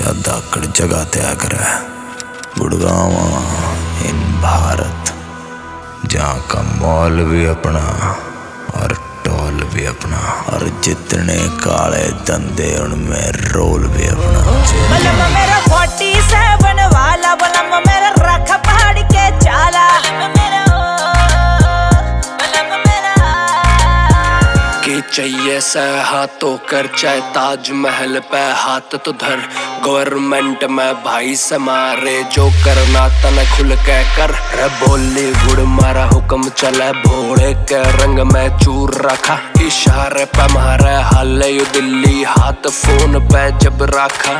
हमेशा धाकड़ जगह त्या करे। गुड़गांव इन भारत, जहाँ का मॉल भी अपना और टोल भी अपना, और जितने काले धंधे उनमें रोल भी अपना। बलम मेरा 47 वाला, बलम मेरा रखा पहाड़ के चाला, के चाहिए सह हाथों कर, चाहे ताजमहल पे हाथ तो धर। गवर्नमेंट में भाई से मारे, जो करना तन खुल के कर। रे बॉलीवुड मारा हुक्म चले, भोले के रंग में चूर रखा। इशारे पे मारे हाले यू दिल्ली, हाथ फोन पे जब रखा।